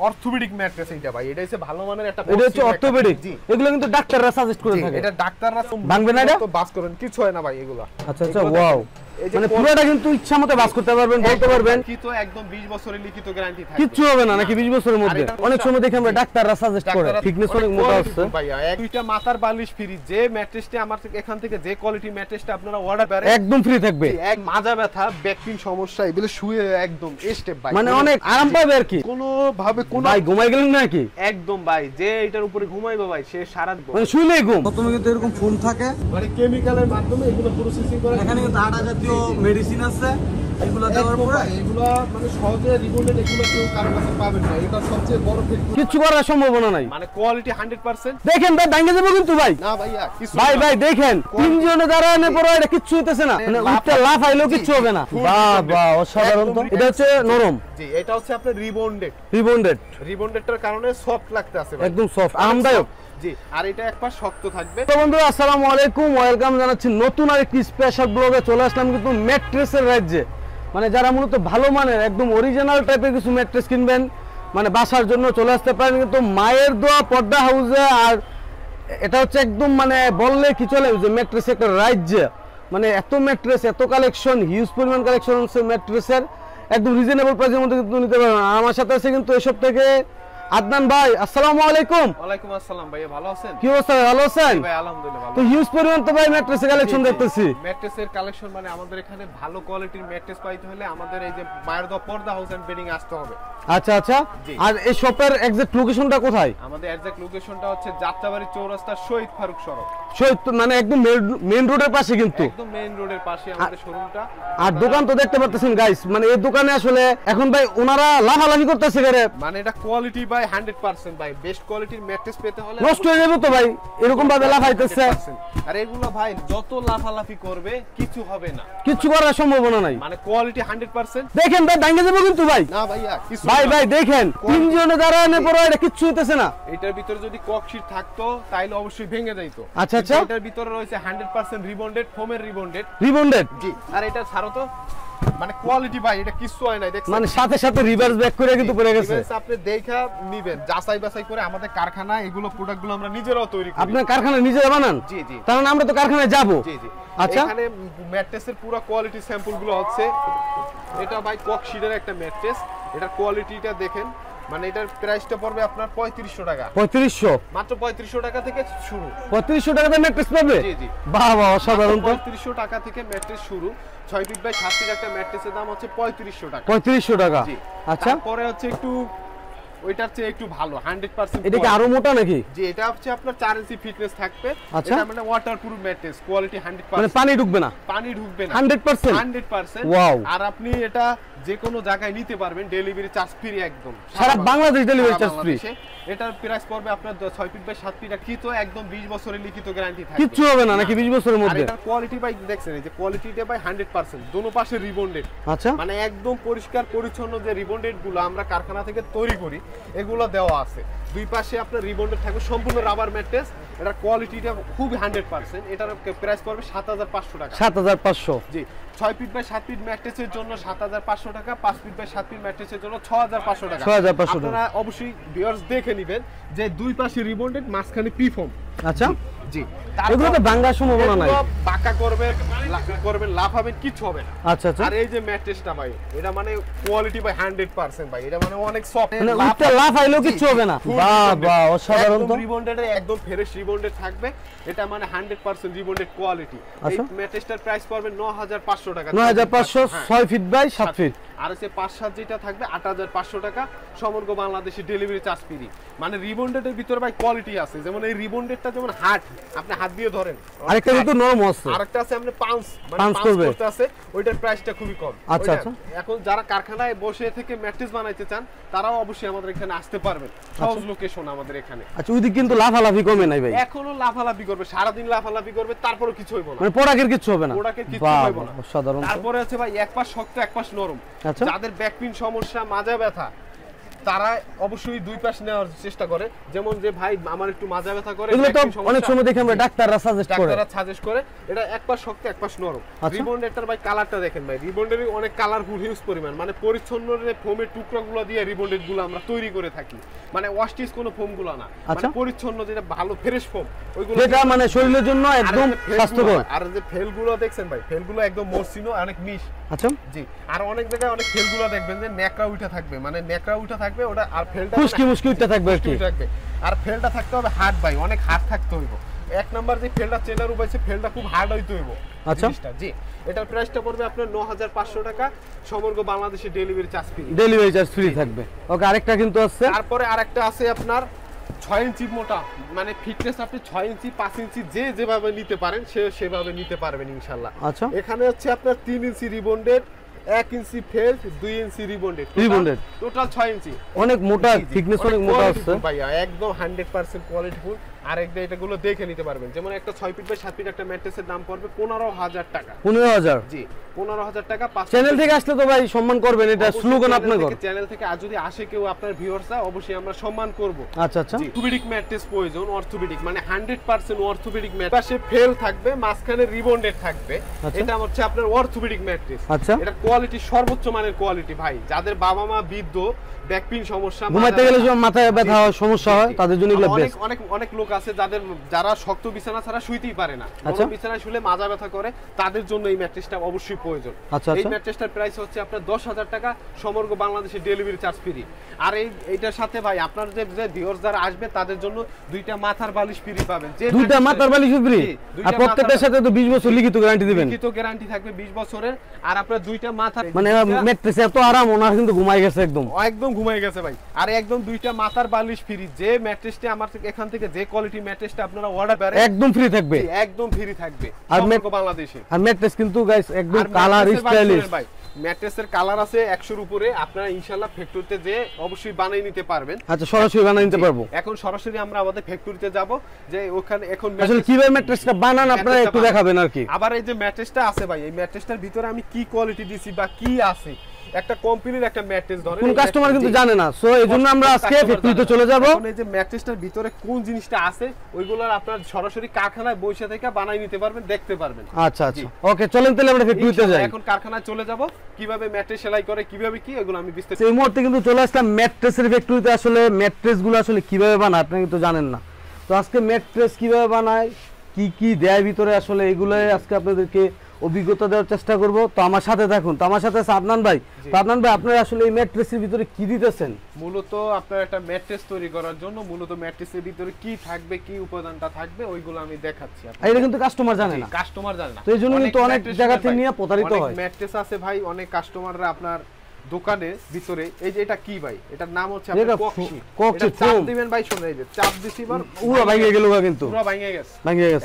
Orthopaedic mattress এইটা ভাই, এটা হচ্ছে ভালো মানের একটা, এটা হচ্ছে অর্থোপেডিক। এগুলো কিন্তু ডাক্তাররা সাজেস্ট করে থাকে। এটা ডাক্তাররা ভাঙবে না, এটা তো বাস করেন কিছু হয় না ভাই এগুলা। আচ্ছা আচ্ছা, ওয়াও, মানে পুরোটা কিন্তু ইচ্ছামতো বাস করতে পারবেন, বলতে পারবেন কি তো একদম 20 বছরের লিখিত গ্যারান্টি থাকবে, কিচ্ছু হবে না নাকি 20 বছরের মধ্যে? অনেক সময় দেখি আমরা ডাক্তাররা সাজেস্ট করে থিকনেস অনেক মোটা আছে ভাইয়া। দুইটা মাথার বালিশ ফ্রি, যে ম্যাট্রেসটি আমার এখান থেকে যে কোয়ালিটি ম্যাট্রেসটা আপনারা অর্ডার করেন একদম ফ্রি থাকবে। এক মাজা ব্যথা, ব্যাক পেইন সমস্যা এগুলো শুয়ে একদম স্টেপ বাই, মানে অনেক আরাম পাবে আর কি। কোনো ভাবে কোন ভাই ঘুমাই গেলেন নাকি? একদম ভাই, যে এটার উপরে ঘুমাইবে ভাই সে সারা দিন মানে শুইলেই ঘুম। প্রথমে কিন্তু এরকম ফোম থাকে, মানে কেমিক্যালের মাধ্যমে এগুলো প্রসেসিং করে। এখানে কিন্তু আটা জাতীয় মেডিসিন আছে, এগুলো দেওয়ার পরে এগুলো মানে সহজে রিবন্ডেড এগুলো কেউ কারো কাছে পাবেন না, এটা সবচেয়ে বড় ফেক্টরি। কিছু করার সম্ভাবনা নাই, মানে কোয়ালিটি 100%। দেখেন ভাই ভাঙে যাবে কিন্তু ভাই। না ভাইয়া কিছু ভাই ভাই দেখেন তিনজনে দাঁড়ানো পরে এটা কিচ্ছু হইতেছে না, মানে উঠতে লাফ আইলেও কিচ্ছু হবে না। বাহ বাহ, অসাধারণ তো। এটা হচ্ছে নরম, জি এটা হচ্ছে আপনার রিবন্ডেড। রিবন্ডেডটার কারণে সফট লাগতে আছে ভাই, একদম সফট, আরামদায়ক। জি আর এটা একবার শক্ত থাকবে। তো বন্ধুরা আসসালামু আলাইকুম, ওয়েলকাম জানাচ্ছি নতুন আরেকটি স্পেশাল ব্লগে। চলে আসলাম কিন্তু ম্যাট্রেসের রাজ্যে। মানে যারা মূলত ভালো মানের একদম অরিজিনাল টাইপের কিছু ম্যাট্রেস কিনবেন, মানে বাসার জন্য চলে আসতে পারেন কিন্তু মায়ের দোয়া পর্দা হাউসে। আর এটা হচ্ছে একদম মানে বললে কি চলে যে ম্যাট্রেস একটা রাজ্য, মানে এত ম্যাট্রেস, এত কালেকশন, হিউজ পরিমাণ কালেকশন হচ্ছে ম্যাট্রেসের, একদম রিজনেবল প্রাইসের মধ্যে কিন্তু নিতে পারবেন। আর আমার সাথে আছে কিন্তু এসব থেকে আদনান ভাই। আসসালামু আলাইকুম। ওয়ালাইকুম আসসালাম ভাইয়া, ভালো আছেন? কি অবস্থা ভালো আছেন? ভাই আলহামদুলিল্লাহ ভালো। তো হিউজ পরিমাণ তো ভাই ম্যাট্রেসের কালেকশন দেখতেছি। ম্যাট্রেসের কালেকশন মানে আমাদের এখানে ভালো কোয়ালিটির ম্যাট্রেস পাইতে হলে আমাদের এই যে মায়ের দোয়া পর্দা হাউস এন্ড বেডিং আসতে হবে। আচ্ছা আচ্ছা, আর এই শপের এক্সাক্ট লোকেশনটা কোথায়? আমাদের এক্সাক্ট লোকেশনটা হচ্ছে যাত্রাবাড়ি চৌরাস্তা শহীদ ফারুক সড়ক। শহীদ মানে একদম মেইন রোডের পাশে কিন্তু, একদম মেইন রোডের পাশে আমাদের শোরুমটা। আর দোকান তো দেখতে পাচ্ছেন গাইস, মানে এই দোকানে আসলে এখন ভাই ওনারা লাফালাফি করতেছে করে, মানে এটা কোয়ালিটি বাই 100% ভাই, বেস্ট কোয়ালিটির ম্যাট্রেস পেতে হলে নষ্ট হয়ে যাবে তো ভাই এরকম ভাবে লাফাইতেছে। আর এগুলো ভাই যত লাফালাফি করবে কিছু হবে না, কিছু করার সম্ভাবনা নাই, মানে কোয়ালিটি 100%। দেখেন ভাই ভাঙে যাবে কিন্তু ভাই। না ভাইয়া কিছু ভাই ভাই দেখেন তিনজনে দাঁড়ানো পরে এটা কিচ্ছু হইতেছে না। এটার ভিতরে যদি ককশিট থাকতো তাইলে অবশ্যই ভেঙে যাইতো। আচ্ছা আচ্ছা, এটার ভিতরে রয়েছে 100% রিবন্ডেড, ফোমের রিবন্ডেড। জি, আর এটা ছাড়ো তো মানে কোয়ালিটি ভাই এটা কিছু হয় নাই, দেখছেন মানে সাথে সাথে রিভার্স ব্যাক করে কিন্তু পড়ে গেছে। আপনি দেখা নিবেন, যাচাই বাছাই করে। আমাদের কারখানা এগুলো প্রোডাক্টগুলো আমরা নিজেরাও তৈরি করি। আপনার কারখানায় নিজেরা বানান? জি জি, তাহলে আমরা তো কারখানায় যাব। জি জি। আচ্ছা, এখানে ম্যাট্রেসের পুরো কোয়ালিটি স্যাম্পল গুলো হচ্ছে। এটা ভাই ককশিটের একটা ম্যাট্রেস, এটার কোয়ালিটিটা দেখেন। মানে এটার প্রাইসটা পড়বে আপনার 3500 টাকা। 3500, মাত্র 3500 টাকা থেকে শুরু। 3500 টাকাতে ম্যাট্রেস পাবে? জি জি, বাহ বাহ, অসাধারণ তো। 3500 টাকা থেকে ম্যাট্রেস শুরু। 6 ফিট বাই 7 ফিট একটা ম্যাট্রেসের দাম হচ্ছে 3500 টাকা। 3500 টাকা, জি। আচ্ছা। পরে হচ্ছে একটু ওইটার চেয়ে একটু ভালো 100%। এটা কি আরো মোটা নাকি? জি, এটা হচ্ছে আপনার 4 ইঞ্চি ফিটনেস থাকবে। আচ্ছা। এটা মানে ওয়াটারপ্রুফ ম্যাট্রেস, কোয়ালিটি 100%। মানে পানি ঢুকবে না? পানি ঢুকবে না 100%। 100%। ওয়াও। আর আপনি এটা যে কোনো জায়গায় নিতে পারবেন, ডেলিভারি চার্জ ফ্রি একদম। সারা বাংলাদেশ ডেলিভারি চার্জ ফ্রি। এটার প্রাইস পড়বে আপনার 6 ফিট বাই 7 ফিট, কি তো একদম 20 বছরের লিখিত গ্যারান্টি থাকবে। কিচ্ছু হবে না নাকি 20 বছরের আর মধ্যে? এটার কোয়ালিটি ভাই দেখছেন, এই যে কোয়ালিটিটা ভাই 100%, দোনো পাশে রিবন্ডেড। আচ্ছা, মানে একদম পরিষ্কার পরিচ্ছন্ন যে রিবন্ডেড গুলো আমরা কারখানা থেকে তৈরি করি এগুলো দেওয়া আছে। দুই পাশে আপনার রিবন্ডেড থাকবে, সম্পূর্ণ রাবার ম্যাট্রেস। এটার কোয়ালিটিটা খুব 100%। এটার প্রাইস পড়বে 7500 টাকা। 7500। জি, 6 ফিট বাই 7 ফিট ম্যাট্রেসের জন্য 7500 টাকা, 5 ফিট বাই 7 ফিট ম্যাট্রেসের জন্য 6500 টাকা। 6500 টাকা। আপনারা অবশ্যই ভিউয়ার্স দেখে নেবেন যে দুই পাশে রিবন্ডেড, মাঝখানে পি ফোম। আচ্ছা জি, এগুলো তো ভাঙার সম্ভাবনা নাই। বাঁকা করবেন, লাফাবেন, কিছু হবে না। আচ্ছা আচ্ছা। আর এই যে ম্যাট্রেসটা ভাই, এটা মানে কোয়ালিটি ভাই 100% ভাই, এটা মানে অনেক সফট, মানে উঠতে লাফ আইলেও কিছু হবে না। বাহ বাহ, অসাধারণ তো। রিবন্ডেড, একদম ফ্রেশ রিবন্ডেড থাকবে। এটা মানে 100% রিবন্ডেড কোয়ালিটি। এই ম্যাট্রেসটার প্রাইস পড়বে 9500 টাকা। 9500, 6 ফিট বাই 7 ফিট। আর হচ্ছে 5-7 যেটা থাকবে 8500 টাকা, সমগ্র বাংলাদেশে ডেলিভারি চার্জ ফ্রি। মানে রিবন্ডেডের ভিতরে ভাই কোয়ালিটি আছে, যেমন এই রিবন্ডেডটা যেমন হার্ড, আপনি হাত দিয়ে ধরেন, আরেকটা কিন্তু নরম আছে, আরেকটা আছে আপনি পাঁচ করবে করতে আছে, ওইটার প্রাইসটা খুবই কম। আচ্ছা আচ্ছা। এখন যারা কারখানায় বসে থেকে ম্যাট্রেস বানাইতে চান তারাও অবশ্যই আমাদের এখানে আসতে পারবেন, সহজ লোকেশন আমাদের এখানে। আচ্ছা, ওইদিকে কিন্তু লাফালাফি কমে নাই ভাই? এখনো লাফালাফি করবে, সারা দিন লাফালাফি করবে, তারপরেও কিছু হইব না, মানে প্রোডাক্টের কিছু হবে না। প্রোডাক্টের কিছু হইব না। সাধারণ। তারপরে আছে ভাই এক পাশ শক্ত এক পাশ নরম। আচ্ছা। যাদের ব্যাক পেইন সমস্যা, মাজা ব্যথা, তারা অবশ্যই দুই পাশ নেওয়ার চেষ্টা করে। যেমন যে ভাই আমার একটু মাজা ব্যথা করে, এগুলো তো অনেক সময় দেখি আমরা ডাক্তাররা সাজেস্ট করে এটা এক পাশ শক্ত এক পাশ নরম। রিবন্ডেডটার ভাই কালারটা দেখেন ভাই, রিবন্ডেরই অনেক কালারফুল হিউজ পরিমাণ, মানে পরিচ্ছন্ন ফোমের টুকরাগুলো দিয়ে রিবন্ডেড গুলো আমরা তৈরি করে থাকি, মানে ওয়াশটিস কোনো ফোম গুলো না, মানে পরিচ্ছন্ন যেটা ভালো ফ্রেশ ফোম ওইগুলো, যেটা মানে শরীরের জন্য একদম স্বাস্থ্যকর। আর যে ফেলগুলো দেখছেন ভাই, ফেলগুলো একদম মসৃণ, অনেক মিশ। আচ্ছা জি, আর অনেক জায়গায় অনেক ফেলগুলো দেখবেন যে নেকড়া উঠে থাকবে, মানে নেকড়া উঠে থাকবে ওটা, আর ফেলটা মুশকি উঠতে থাকবে আর কি, আর ফেলটা থাকতে হবে হার্ড ভাই, অনেক হার্ড থাকতে হইব। এক নাম্বার যে ফেলটা চেনার উপায়, ফেলটা খুব হার্ড হইতে হইব। আচ্ছা জি, এটার প্রাইসটা পড়বে আপনার ৯৫০০ টাকা, সমগ্র বাংলাদেশে delivery charge free. Delivery charge free থাকবে। ওকে, আরেকটা কিন্তু আছে। তারপরে আরেকটা আছে আপনার 6 ইঞ্চি মোটা, মানে ফিটনেস আপনি 6 ইঞ্চি 5 ইঞ্চি যে যেভাবে নিতে পারেন সেভাবে নিতে পারবেন ইনশাআল্লাহ। আচ্ছা, এখানে হচ্ছে আপনার 3 ইঞ্চি রিবন্ডেড, 1 ইঞ্চি ফেল, 2 ইঞ্চি রিবন্ডেড, টোটাল 6 ইঞ্চি। অনেক মোটা, থিকনেস অনেক মোটা আছে ভাইয়া, একদম 100% কোয়ালিটিফুল। আর এটাগুলো দেখে নিতে পারবেন। যেমন একটা 6 ফিট বাই 7 ফিট একটা ম্যাট্রেসের দাম পড়বে 15000 টাকা। 15000? জি, 15000 টাকা। চ্যানেল থেকে আসলে তো ভাই সম্মান করবেন, এটা স্লোগান আপনাদের চ্যানেল থেকে। আর যদি আসে কেউ আপনার ভিউয়ার্সরা, অবশ্যই আমরা সম্মান করব। আচ্ছা আচ্ছা। অর্থোপেডিক ম্যাট্রেস প্রয়োজন, অর্থোপেডিক মানে 100% অর্থোপেডিক ম্যাট্রেস, পাশে ফেল থাকবে, মাঝখানে রিবন্ডেড থাকবে। এটা হচ্ছে আপনার অর্থোপেডিক ম্যাট্রেস। আচ্ছা, এটা কোয়ালিটি সর্বোচ্চ মানের কোয়ালিটি ভাই। যাদের বাবা মা বৃদ্ধ, ব্যাক পেইন সমস্যা, ঘুমাইতে গেলে যখন মাথায় ব্যথা হয়, সমস্যা হয়, তাদের জন্য এগুলো বেস্ট। অনেক লোক আছে যারা শক্ত বিছানা ছাড়া শুইতেই পারে না, নরম বিছানায় শুলে মাজা ব্যথা করে, তাদের জন্য এই ম্যাট্রেসটা অবশ্যই প্রয়োজন। এই ম্যাট্রেসটার প্রাইস হচ্ছে আপনার 10000 টাকা, সমগ্র বাংলাদেশে ডেলিভারি চার্জ ফ্রি। আর এইটার সাথে ভাই আপনার যে ভিউয়ার্স যারা আসবে তাদের জন্য 2টা মাথার বালিশ ফ্রি পাবেন। যে 2টা মাথার বালিশ ফ্রি, আর প্রত্যেকটার সাথে তো 20 বছর লিখিত গ্যারান্টি দিবেন। লিখিত গ্যারান্টি থাকবে 20 বছরের। আর আপনার 2টা মাথা, মানে ম্যাট্রেসে এত আরাম, ওনার কিন্তু ঘুমাই গেছে, একদম ঘুমাই গেছে ভাই। আর একদম 2টা মাথার বালিশ ফ্রি। যে ম্যাট্রেসটা আমার এখান থেকে যে কোয়ালিটি ম্যাট্রেসটা আপনারা অর্ডার করেন একদম ফ্রি থাকবে, একদম ফ্রি থাকবে সমগ্র বাংলাদেশে। আর ম্যাট্রেস কিন্তু গাইস একদম কালার স্টাইলিশ ভাই। ম্যাট্রেসের কালার আছে 100 এর উপরে, আপনারা ইনশাআল্লাহ ফ্যাক্টরিতে যে অবশ্যই বানিয়ে নিতে পারবেন। আচ্ছা, সরাসরি বানিয়ে নিতে পারবো। এখন সরাসরি আমরা আমাদের ফ্যাক্টরিতে যাব, যে ওখানে এখন আসলে কিভাবে ম্যাট্রেসটা বানান আপনারা একটু দেখাবেন আর কি। আবার এই যে ম্যাট্রেসটা আছে ভাই, এই ম্যাট্রেসটার ভিতরে আমি কি কোয়ালিটি দিছি বা কি আছে, একটা কোম্পানির একটা ম্যাট্রেস ধরেন কোন কাস্টমার কিন্তু জানে না, সো এইজন্য আমরা আজকে ফ্যাক্টরিতে চলে যাব। এখন এই যে ম্যাট্রেসটার ভিতরে কোন জিনিসটা আছে ওইগুলো আপনারা সরাসরি কারখানায় বসে থেকে বানাই নিতে পারবেন, দেখতে পারবেন। আচ্ছা আচ্ছা, ওকে, চলেন তাহলে আমরা ফ্যাক্টরিতে যাই। এখন কারখানায় চলে যাব, কিভাবে ম্যাট্রেস সেলাই করে, কিভাবে কি, এগুলো আমি বিস্তারিত। এই মুহূর্তে কিন্তু চলে আসলাম ম্যাট্রেসের ফ্যাক্টরিতে। আসলে ম্যাট্রেসগুলো আসলে কিভাবে বানায় আপনি কিন্তু জানেন না, তো আজকে ম্যাট্রেস কিভাবে বানায়, কি কি দেয় ভিতরে, আসলে এগুলাই আজকে আপনাদেরকে অভিজ্ঞতা দেওয়ার চেষ্টা করব। তো আমার সাথে থাকুন। তো আমার সাথে আছে আদনান ভাই। তো আদনান ভাই, আপনারা আসলে এই ম্যাট্রেসের ভিতরে কি দিতেছেন? মূলত আপনার একটা ম্যাট্রেস তৈরি করার জন্য মূলত ম্যাট্রেসের ভিতরে কি থাকবে, কি উপাদানটা থাকবে, ওইগুলো আমি দেখাচ্ছি। এটা কিন্তু কাস্টমার জানে না, কাস্টমার জানে না, তো এইজন্য কিন্তু অনেক জায়গা থেকে নিয়ে প্রতারিত হয়। ম্যাট্রেস আছে ভাই, অনেক কাস্টমাররা আপনার দোকানে ভিতরে, এই যে এটা কি ভাই, এটার নাম হচ্ছে আপনার কক্সি। চাপ দিবেন ভাই, শুনুন, এই যে চাপ দিছি বার পুরো ভাঙে গেল, কিন্তু পুরো ভাঙে গেছে।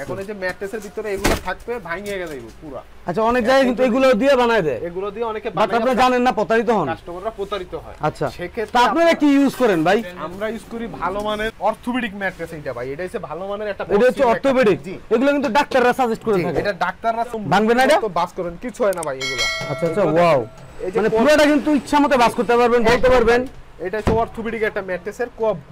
এখন এই যে ম্যাট্রেসের ভিতরে এগুলো থাকবে, ভাঙে গেছে পুরো। আচ্ছা, অনেক জায়গায় কিন্তু এগুলো দিয়ে বানায় দেয়, এগুলো দিয়ে অনেকে বানায়, আপনারা জানেন না, প্রতারিত হন, কাস্টমাররা প্রতারিত হয়। আচ্ছা, সেক্ষেত্রে আপনারা কি ইউজ করেন ভাই? আমরা ইউজ করি ভালো মানের অর্থোপেডিক ম্যাট্রেস। এটা ভাই, এটা হচ্ছে ভালো মানের একটা, এটা হচ্ছে অর্থোপেডিক। এগুলো কিন্তু ডাক্তাররা সাজেস্ট করে থাকে। এটা ডাক্তাররা ভাঙবে না, এটা তো বাস করেন, কিছু হয় না ভাই এগুলো। আচ্ছা আচ্ছা, ওয়াও, মানে পুরোটা কিন্তু ইচ্ছামতো বাস করতে পারবেন, বলতে পারবেন। এটা হচ্ছে অর্থোপেডিক একটা ম্যাট্রেসের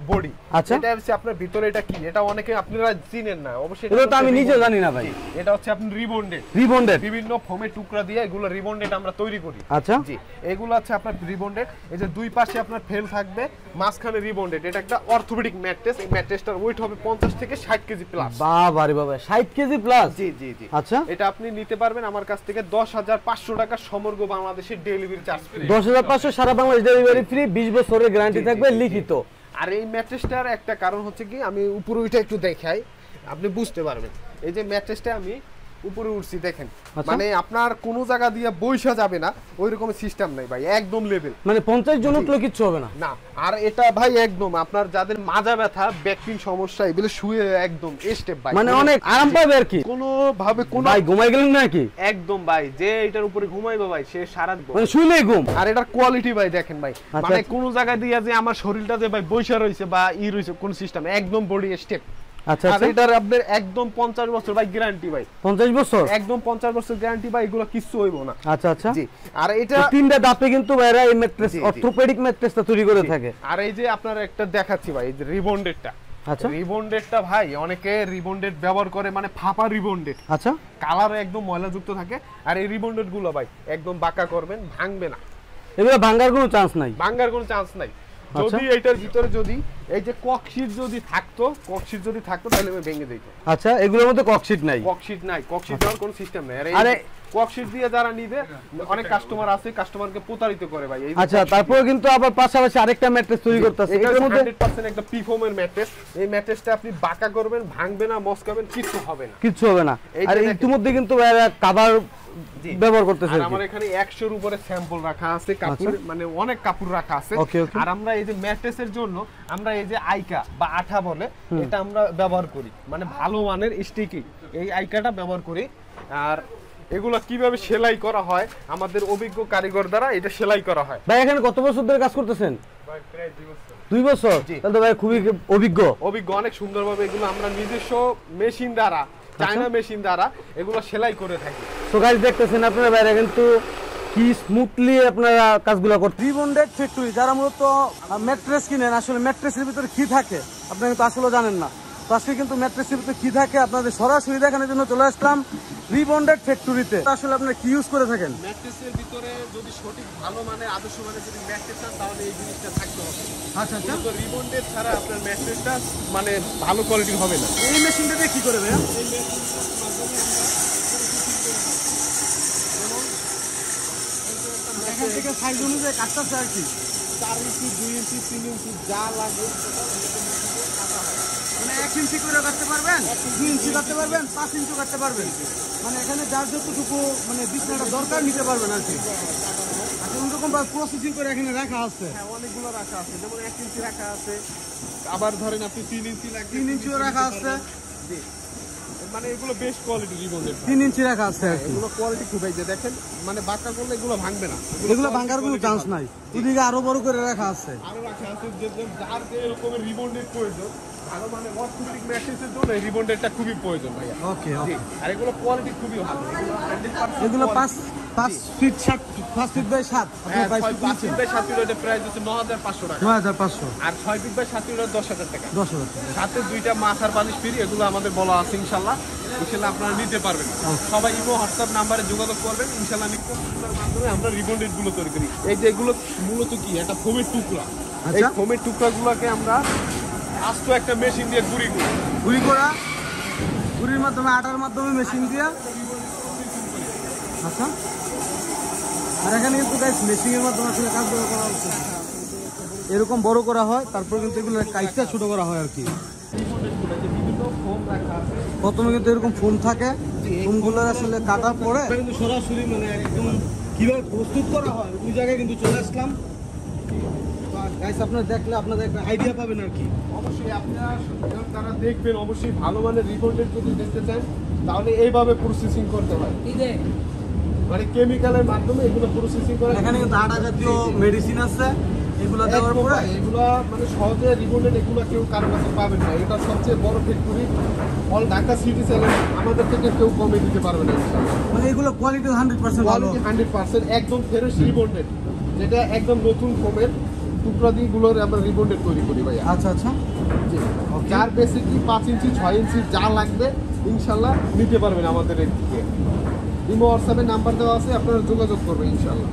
বডি। আচ্ছা, এটা হচ্ছে আপনার ভিতরে এটা কি, এটা অনেকে আপনারা চিনেন না অবশ্যই, এটা তো আমি নিজে জানি না ভাই। এটা হচ্ছে আপনি রিবন্ডেড, বিভিন্ন ফোমের টুকরা দিয়ে এগুলো রিবন্ডেড আমরা তৈরি করি। আচ্ছা, জি, এগুলো হচ্ছে আপনার রিবন্ডেড। এই যে দুই পাশে আপনার ফেল থাকবে, মাঝখানে রিবন্ডেড। এটা একটা অর্থোপেডিক ম্যাট্রেস। এই ম্যাট্রেসটার ওয়েট হবে 50 থেকে 60 কেজি প্লাস। বাবা রে বাবা, 60 কেজি প্লাস? জি জি জি। আচ্ছা, এটা আপনি নিতে পারবেন আমার কাছ থেকে 10500 টাকা, সমগ্র বাংলাদেশের ডেলিভারি চার্জ ফ্রি। 10500 সারা বাংলাদেশ ডেলিভারি ফ্রি, 20 বছরের গ্যারান্টি থাকবে লিখিত। আর এই ম্যাট্রেসটার একটা কারণ হচ্ছে কি, আমি উপরে উঠে একটু দেখাই, আপনি বুঝতে পারবেন। এই যে ম্যাট্রেসটা আমি উপরে উঠছি দেখেন, মানে আপনার কোনো জায়গা দিয়ে বইসা যাবে না, ওই রকম সিস্টেম নাই ভাই, একদম লেভেল, মানে 50 জন উঠলে কিচ্ছু হবে না। না, আর এটা ভাই একদম আপনার যাদের মাজা ব্যথা, ব্যাক পেইন সমস্যা, এগুলো শুয়ে একদম স্টেপ বাই, মানে অনেক আরাম পাবে আর কি। কোনো ভাবে কোনো ভাই ঘুমাই গেলেন নাকি? একদম ভাই, যে এটার উপরে ঘুমাইবে ভাই সে সারা মানে শুইলেই ঘুম। আর এটার কোয়ালিটি ভাই দেখেন ভাই, মানে কোনো জায়গা দিয়ে যে আমার শরীরটা যে ভাই বইসা রইছে বা ই রইছে কোন সিস্টেম, একদম বডি স্টেপ। আচ্ছা, আর আচ্ছা। এটার আপনার একদম 50 বছর ভাই গ্যারান্টি ভাই, 50 বছর একদম 50 বছর গ্যারান্টি ভাই, এগুলো কিছু হইব না। আচ্ছা আচ্ছা। জি, আর এটা তো তিনটা দাপে কিন্তু ভাইরা এই ম্যাট্রেস জি, জি। অর্থোপেডিক ম্যাট্রেসটা তৈরি করে থাকে। আর এই যে আপনার একটা দেখাচ্ছি ভাই, এই যে রিবন্ডেডটা, আচ্ছা রিবন্ডেডটা ভাই অনেকে রিবন্ডেড ব্যবহার করে, মানে ফাঁপা রিবন্ডেড, আচ্ছা কালার একদম ময়লাযুক্ত থাকে। আর এই রিবন্ডেড গুলো ভাই একদম বাঁকা করবেন, ভাঙবে না, এগুলো ভাঙার কোনো চান্স নাই। ভাঙার কোনো চান্স নাই। আচ্ছা। যদি এইটার ভিতরে যদি এই যে ককশিট যদি থাকতো, ককশিট যদি থাকতো তাহলে আমি ভেঙে দিত। আচ্ছা, এগুলোর মধ্যে ককশিট নাই। ককশিট নাই, ককশিট দেওয়ার কোনো সিস্টেম নাই। আর আরে এই ককশিট দিয়ে যারা নিবে, অনেক কাস্টমার আছে, কাস্টমারকে প্রতারিত করে ভাই। এই যে আচ্ছা, ককশিট তারপরে কিন্তু আবার পাশাপাশি আরেকটা ম্যাট্রেস তৈরি করতেছে। এটা এটার মধ্যে 100% একটা পিফোমের ম্যাট্রেস। এই ম্যাট্রেসটা আপনি বাঁকা করবেন, ভাঙবে না, মস্কাবেন, কিছু হবে না, কিচ্ছু হবে না। এই যে আর দেখেন। ইতিমধ্যে কিন্তু ভাইরা কাভার জি। ব্যবহার করতেছে। আর আমার এখানে 100 এর উপরে স্যাম্পল রাখা আছে, কাপড় মানে অনেক কাপড় রাখা আছে। ওকে, ওকে। আর আমরা এই যে ম্যাট্রেসের জন্য আমরা এই যে আইকা বা আঠা বলে, এটা আমরা ব্যবহার করি, মানে ভালো মানের স্টিকি এই আইকাটা ব্যবহার করি। আর এগুলো কিভাবে সেলাই করা হয় আমাদের অভিজ্ঞ কারিগর দ্বারা এটা সেলাই করা হয়। ভাই এখানে কত বছর ধরে কাজ করতেছেন? ভাই প্রায় 2 বছর। 2 বছর? জি। তাহলে তো ভাই খুবই অভিজ্ঞ। অভিজ্ঞ, অনেক সুন্দরভাবে এগুলো আমরা নিজস্ব মেশিন দ্বারা, চায়না মেশিন দ্বারা এগুলো সেলাই করে থাকি। তো গাইস দেখতেছেন আপনারা, বাইরে কিন্তু কি স্মুথলি আপনারা কাজগুলো করতে। রিবন্ডেড ফ্যাক্টরি যারা মূলত ম্যাট্রেস কিনেন, আসলে ম্যাট্রেসের ভিতরে কি থাকে আপনারা কিন্তু আসলে জানেন না। তো আজকে কিন্তু ম্যাট্রেসের ভিতরে কি থাকে আপনাদের সরাসরি দেখানোর জন্য চলে আসলাম রিবন্ডেড ফ্যাক্টরিতে। আসলে আপনারা কি ইউজ করে থাকেন? ম্যাট্রেসের ভিতরে যদি সঠিক ভালো মানের আদর্শ মানের যদি ম্যাট্রেস চান তাহলে এই জিনিসটা থাকতে হবে। আচ্ছা আচ্ছা। তো রিবন্ডেড ছাড়া আপনার ম্যাট্রেসটা মানে ভালো কোয়ালিটির হবে না। এই মেশিনটা দিয়ে কি করে ভাইয়া? এই ম্যাট্রেসটার মাধ্যমে আমরা এখান থেকে সাইজ অনুযায়ী কাটতেছে আর কি। 4 ইঞ্চি, 2 ইঞ্চি, 3 ইঞ্চি যা লাগে মানে 1 ইঞ্চি করে কাটতে পারবেন, 2 ইঞ্চি কাটতে পারবেন, 5 ইঞ্চি কাটতে পারবেন। মানে এখানে যার যতটুকু মানে বিছনাটা দরকার নিতে পারবেন আর কি। আচ্ছা, ওরকম প্রসেসিং করে এখানে রাখা আছে। হ্যাঁ, অনেকগুলো রাখা আছে, যেমন 1 ইঞ্চি রাখা আছে, আবার ধরেন আপনি 3 ইঞ্চি লাগবে, 3 ইঞ্চিও রাখা আছে। জি, মানে এগুলো বেস্ট কোয়ালিটি রিবন্ডেড। 3 ইঞ্চি রাখা আছে আর কি। এগুলো কোয়ালিটি খুব, এই যে দেখেন, মানে বাঁকা করলে এগুলো ভাঙবে না, এগুলো ভাঙার কোনো চান্স নাই। ওদিকে আরো বড় করে রাখা আছে। আরো রাখা আছে, যার যে এরকমের রিবন্ডেড প্রয়োজন, ভালো মানে অর্থোপেডিক ম্যাট্রেসের জন্য এই রিবন্ডেডটা খুবই প্রয়োজন ভাইয়া। ওকে জি, ওকে। আর এগুলো কোয়ালিটি খুবই ভালো, এগুলো 5 ফিট 7 5 ফিট বাই 7 আপনার 5 ফিট 5 ফিট বাই 7 ফিট, এটা প্রাইস হচ্ছে 9500 টাকা। 9500। আর 6 ফিট বাই 7 ফিট 10000 টাকা। 10,000 টাকা। সাথে 2টা মাথার বালিশ ফ্রি, এগুলো আমাদের বলা আছে। ইনশাআল্লাহ আপনারা নিতে পারবেন। সবাই ইমো হোয়াটসঅ্যাপ নাম্বারে যোগাযোগ করবেন, ইনশাআল্লাহ মাধ্যমে আমরা রিবন্ডেড গুলো তৈরি করি। এই যে এগুলো মূলত কি একটা ফোমের টুকরা, এই আচ্ছা। ফোমের টুকরাগুলোকে আমরা আস্ত একটা মেশিন দিয়ে গুঁড়ি করি, গুড়ির মাধ্যমে, আটার মাধ্যমে মেশিন দিয়ে। আচ্ছা। আর এখানে কিন্তু গাইস মেশিনের মাধ্যমে আসলে কাজগুলো করা হচ্ছে, এরকম বড় করা হয়, তারপর কিন্তু এগুলো কাইটটা ছোট করা হয় আর কি। বিভিন্ন ফোম রাখা আছে। প্রথমে কিন্তু এরকম ফোম থাকে, ফোমগুলো আসলে কাটার পরে কিন্তু সরাসরি মানে একদম কিভাবে প্রস্তুত করা হয় ওই জায়গায় কিন্তু চলে আসলাম। গাইস আপনারা দেখলে আপনাদের একটা আইডিয়া পাবেন আর কি। অবশ্যই আপনারা যারা দেখবেন, অবশ্যই ভালো মানের রিবন্ডেড যদি দেখতে চান তাহলে এইভাবে প্রসেসিং করতে হয়, মানে কেমিক্যালের মাধ্যমে এগুলো প্রসেসিং করে। এখানে কিন্তু আটা জাতীয় মেডিসিন আছে, এগুলো দেওয়ার পরে এগুলো মানে সহজে রিবন্ডেড এগুলো কেউ কারো কাছে পাবেন না। এটা সবচেয়ে বড় factory, all Dhaka city challenge, আমাদের থেকে কেউ কমে দিতে পারবে না ইনশাআল্লাহ। মানে এগুলো কোয়ালিটি 100% ভালো। কোয়ালিটি 100% একদম ফ্রেশ রিবন্ডেড, যেটা একদম নতুন ফোমের টুকরা দিয়ে গুলোর আমরা রিবন্ডেড তৈরি করি ভাইয়া। আচ্ছা আচ্ছা। জি, যার বেসিকলি 5 ইঞ্চি 6 ইঞ্চি যা লাগবে ইনশাআল্লাহ নিতে পারবেন আমাদের এর থেকে। ইমো হোয়াটসঅ্যাপে নাম্বার দেওয়া আছে, আপনারা যোগাযোগ করবেন ইনশাআল্লাহ।